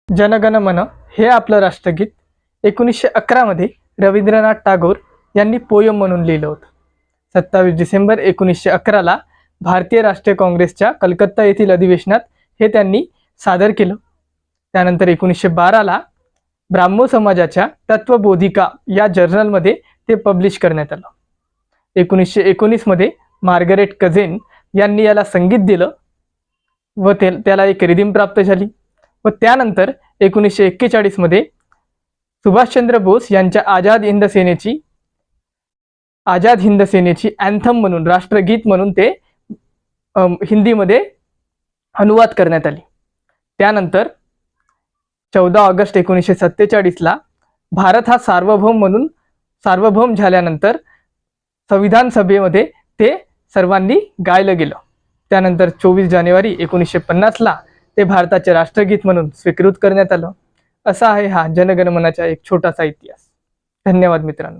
जनगण मन हे आपलं राष्ट्रगीत 1911 मध्ये रवींद्रनाथ टागोर यांनी पोयम म्हणून लिहिलं होतं. 27 डिसेंबर 1911 ला भारतीय राष्ट्रीय काँग्रेसच्या कलकत्ता येथील अधिवेशनात हे त्यांनी सादर केलं. त्यानंतर 1912 ला ब्राह्मो समाजाच्या तत्वबोधिका या जर्नलमध्ये ते पब्लिश करण्यात आलं. 1919 मध्ये मार्गरेट कझेन यांनी याला संगीत दिलं व त्याला एक रिदीम प्राप्त झाली. व त्यानंतर 1941 मध्ये सुभाषचंद्र बोस यांच्या आझाद हिंद सेनेची अँथम म्हणून राष्ट्रगीत म्हणून ते हिंदीमध्ये अनुवाद करण्यात आली. त्यानंतर 14 ऑगस्ट 1947 ला भारत हा सार्वभौम झाल्यानंतर संविधान सभेमध्ये ते सर्वांनी गायलं गेलं. त्यानंतर 24 जानेवारी 1950 ला ते भारताचे राष्ट्रगीत म्हणून स्वीकृत करण्यात आलं. असा आहे हा जनगणमनाचा एक छोटासा इतिहास. धन्यवाद मित्रांनो.